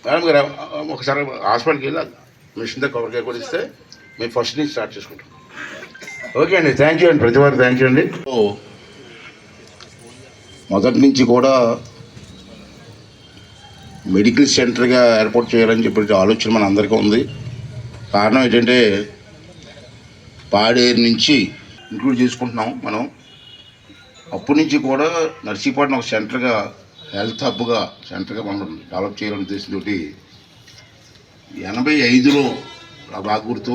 Madam గారు ఒకసారి హాస్పిటల్కి వెళ్ళి మిషన్ దగ్గర కొబ్బరికాయ కూడా ఇస్తే మేము ఫస్ట్ నుంచి స్టార్ట్ చేసుకుంటాం. ఓకే అండి, థ్యాంక్ యూ అండి, ప్రతి వారికి థ్యాంక్ యూ అండి. మొదటి నుంచి కూడా మెడికల్ సెంటర్గా ఏర్పాటు చేయాలని చెప్పి ఆలోచన మన అందరికీ ఉంది. కారణం ఏంటంటే పాడేరు నుంచి ఇంక్లూడ్ చేసుకుంటున్నాం మనం. అప్పటి నుంచి కూడా నర్సీపట్నం ఒక సెంటర్గా, హెల్త్ హబ్గా సెంటర్గా మనం డెవలప్ చేయాలనే ఉద్దేశంతో 85లో బాగా గుర్తు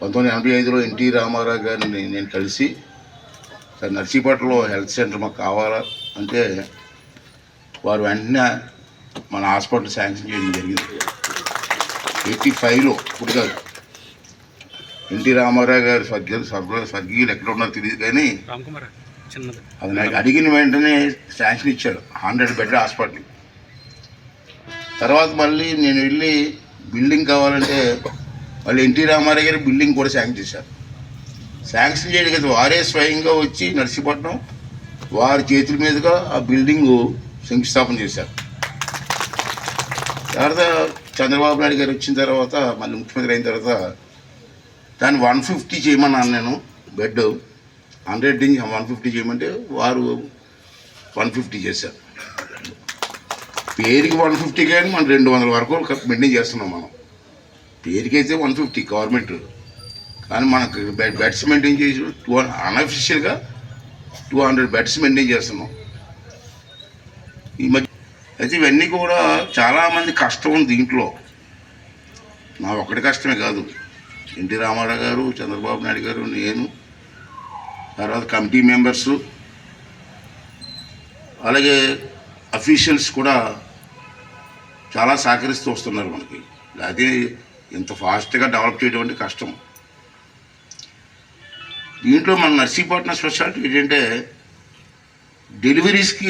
1985లో ఎన్టీ రామారావు గారిని నేను కలిసి నర్సీపట్నంలో హెల్త్ సెంటర్ మాకు కావాలా అంటే వారు వెంటనే మన హాస్పిటల్ శాంక్షన్ చేయడం జరిగింది. 85లో ఇప్పుడు కాదు, ఎన్టీ రామారావు గారు స్వర్గీయులు ఎక్కడ ఉన్నారో తెలియదు కానీ అది నాకు అడిగిన వెంటనే శాంక్షన్ ఇచ్చాడు 100 బెడ్ హాస్పిటల్. తర్వాత మళ్ళీ నేను వెళ్ళి బిల్డింగ్ కావాలంటే మళ్ళీ ఎన్టీ రామారావు గారి బిల్డింగ్ కూడా శాంక్షన్ చేశారు. శాంక్షన్ చేయడం కదా వారే స్వయంగా వచ్చి నర్సీపట్నం వారి చేతుల మీదుగా ఆ బిల్డింగు శంకుస్థాపన చేశారు. తర్వాత చంద్రబాబు నాయుడు గారు వచ్చిన తర్వాత మళ్ళీ ముఖ్యమంత్రి అయిన తర్వాత దాన్ని 150 చేయమన్నాను నేను. బెడ్ 100 నుంచి 150 చేయమంటే వారు 150 చేశారు. పేరుకి 150 కానీ మనం 200 వరకు మెయింటైన్ చేస్తున్నాం. మనం పేరుకైతే 150 గవర్నమెంట్, కానీ మనకు బెడ్స్ మెయింటైన్ చేసి అన్అఫిషియల్గా 200 బెడ్స్ మెయింటైన్ చేస్తున్నాం ఈ మధ్య. అయితే ఇవన్నీ కూడా చాలామంది కష్టం ఉంది దీంట్లో. నా ఒక్కటి కష్టమే కాదు, ఎన్టీ రామారావు గారు, చంద్రబాబు నాయుడు గారు, నేను, తర్వాత కమిటీ మెంబర్సు, అలాగే అఫీషియల్స్ కూడా చాలా సహకరిస్తూ వస్తున్నారు మనకి. అది ఇంత ఫాస్ట్గా డెవలప్ చేయడం అంటే కష్టం. దీంట్లో మన నర్సీపట్నం స్పెషాలిటీ ఏంటంటే డెలివరీస్కి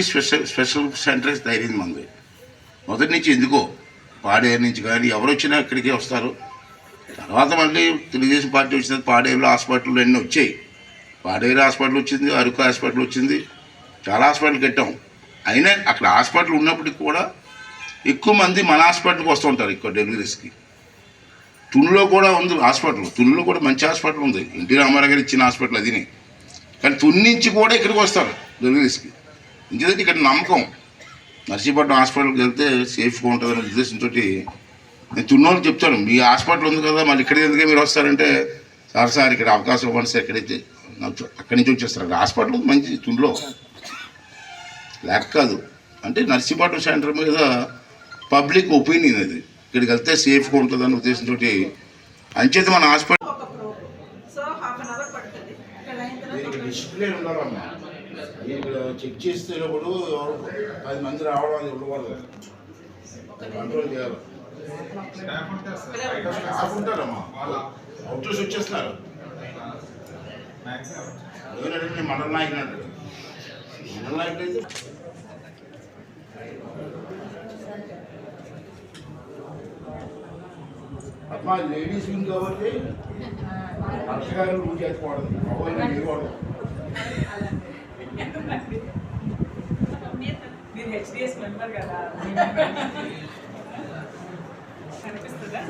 స్పెషల్ సెంటర్స్ తయారైంది మనది. మొదటి నుంచి ఎందుకో పాడేరు నుంచి కానీ ఎవరు వచ్చినా ఇక్కడికే వస్తారు. తర్వాత మళ్ళీ తెలుగుదేశం పార్టీ వచ్చిన పాడేరులో హాస్పిటల్ అన్నీ వచ్చాయి. పాడేరు హాస్పిటల్ వచ్చింది, అరకు హాస్పిటల్ వచ్చింది, చాలా హాస్పిటల్ కట్టాం. అయినా అక్కడ హాస్పిటల్ ఉన్నప్పటికి కూడా ఎక్కువ మంది మన హాస్పిటల్కి వస్తూ ఉంటారు ఎక్కువ డెలివరీస్కి. తునిలో కూడా ఉంది హాస్పిటల్, తునిలో కూడా మంచి హాస్పిటల్ ఉంది, ఎన్టీ రామారావు గారు ఇచ్చిన హాస్పిటల్ అదిని. కానీ తుని నుంచి కూడా ఇక్కడికి వస్తారు డెలివరీస్కి. ఇంకేదంటే ఇక్కడ నమ్మకం నర్సీపట్నం హాస్పిటల్కి వెళ్తే సేఫ్గా ఉంటుందనే ఉద్దేశంతో నేను తున్నోళ్ళకి చెప్తాను, మీ హాస్పిటల్ ఉంది కదా మళ్ళీ ఇక్కడికి ఎందుకే మీరు వస్తారంటే, సార్ ఇక్కడ అవకాశం ఇవ్వండి సార్, ఎక్కడైతే అక్కడి నుంచి వచ్చేస్తారు. హాస్పిటల్ మంచి తునిలో లేక కాదు, అంటే నర్సీపట్నం సెంటర్ మీద పబ్లిక్ ఒపీనియన్ అది, ఇక్కడికి వెళ్తే సేఫ్గా ఉంటుందనే ఉద్దేశంతో అంచేత మన హాస్పిటల్ డిసిప్లిన్ ఉండాలమ్మా. ఇక్కడ చెక్ చేస్తే కూడా 10 మంది రావడం అది ఉండకూడదు, కంట్రోల్ చేయాలి. స్టాఫ్ ఉంటారమ్మా, అవుట్లెస్ వచ్చేస్తున్నారు. ఏదంటే మండల నాయకులు అంటారు, మండల నాయకులు అయితే అమ్మా లేడీస్ వింగ్ కాబట్టి అక్షగారు నువ్వు చేసుకోవడం అవ్వాలి మీరు వాడదు. మీరు హెచ్డిఎస్ మెంబర్ కదా కనిపిస్తుందా?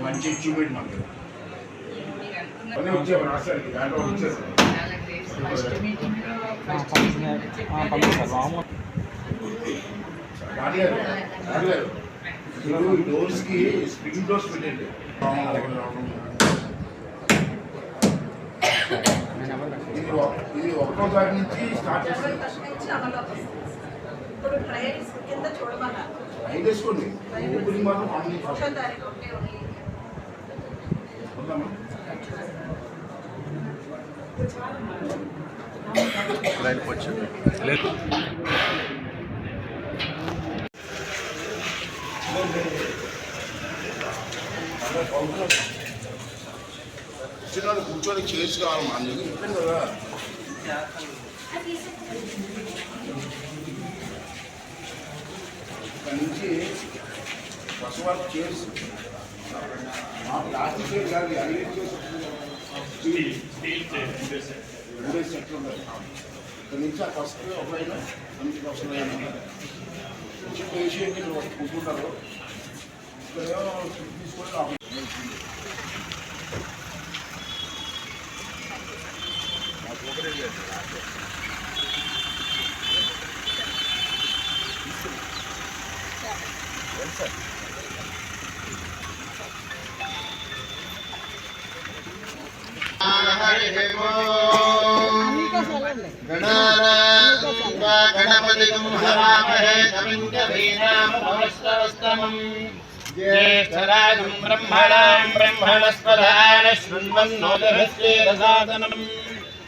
మంచి అచీవ్మెంట్ మాకు వచ్చాము రాష్ట్రానికి, దాంట్లో వచ్చేసాం. డోర్స్కి స్ప్రింగ్ డోర్స్ పెట్టండి. ఇది 1వ తారీఖు నుంచి స్టార్ట్ చేస్తాం. ఐదు వేసుకోండి, ఓపెనింగ్ మాత్రం 1వ తారీఖు ఉందామా? కూర్చొని చైర్స్ కావాలి మా అందరికి చెప్పాను కదా. ఇక్కడ నుంచి ఫస్ట్ వాళ్ళు చైర్స్ ప్లాస్టిక్ చైర్ కాదు అడిగే రెండే సెట్లు ఉన్నాయి. ఇక్కడ నుంచి ఆ ఫస్ట్ ఒక లైన్ అన్నింటికి ఒక లైన్ కొంచెం పేషియెంట్ కూర్చుంటారు. ఇక్కడేమో తీసుకొని గణపతిం హవామహే కవిం కవీనాముపమస్తవస్తమం జ్యేష్ఠరాజం బ్రహ్మణాం బ్రహ్మణస్పదాన శృణ్వన్నోదభస్యేదసాదనం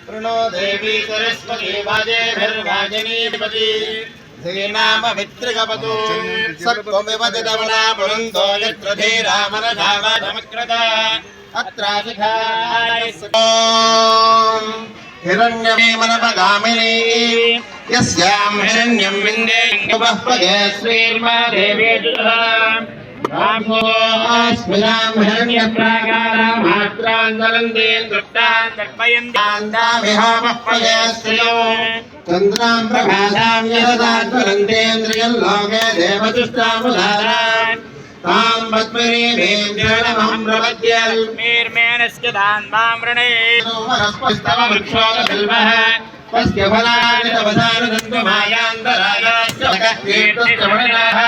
ప్రణో దేవీ సరస్వతీ వాజేభిర్వాజినీపతి ధీనామవిత్రిగపతు సత్వమివ దవనా పురంతో యత్ర ధీరామనధావధమక్రత అత్రాధికాయ హిరణ్యమేమనపగామినీ యస్యాం హిరణ్యం విందేయువఃపదే శ్రీర్మా దేవేతుః రామోస్మినాం హిరణ్యప్రాకారం మాత్రాందలందేన్ దృష్టాన్ తర్పయందామిహోమఃపదే శ్రియో చంద్రాం ప్రభాసాం యదాద్వరందేంద్రియం లోకే దేవతుష్టాముదారాన్ तां पद्मनीभीं जगदमहं प्रपद्येर्मेणस्य दान्मामृणे वनस्पतिस्तव वृक्षोदबिल्वः तस्य फलानि तवसानदन्तमायान्तरायाश्च कीर्तश्रवणनाः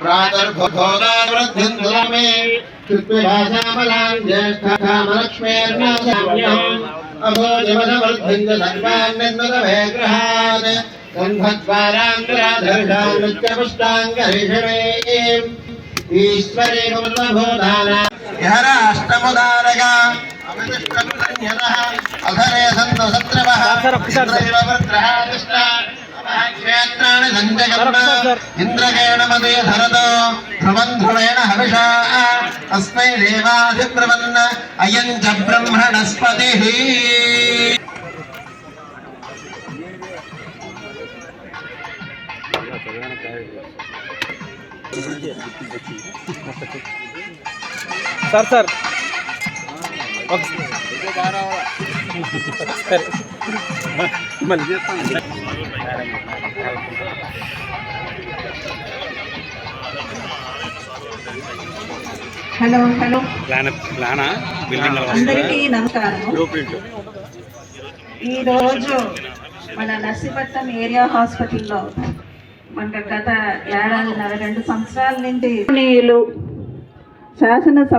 प्रातर्भोगावृद्धिन्दुलमे शुद्धिभाषामलां ज्येष्ठामलक्ष्मेर्नाशाम्यहम् अभोजमदवृद्धिञ्च सर्वान्निर्मतवेग्रहान् गन्धद्वारान्तराधर्षान् नित्यपुष्टाङ्गरिषणीम् ఈశ్వరే భూతాన యహరాష్టముదారగా అవిదిష్టపుసంయతః అధరే సంతు సత్రవః ఇంద్రవివృత్రహాదిష్ట క్షేత్రాణి సంజగర్ణ ఇంద్రకేణమదే ధరతో ధ్రువం ధ్రువేణ హవిషా తస్మై దేవాధిబ్రవన్న అయం చ బ్రహ్మణస్పతిః. సార్ సార్ మళ్ళీ చేస్తాను. హలో హలో ప్లానా బిల్డింగ్ అందరికీ నమస్కారం. ఈరోజు మన నర్సీపట్నం ఏరియా హాస్పిటల్లో మనకు గత 2 సంవత్సరాల నుండి శాసనసభ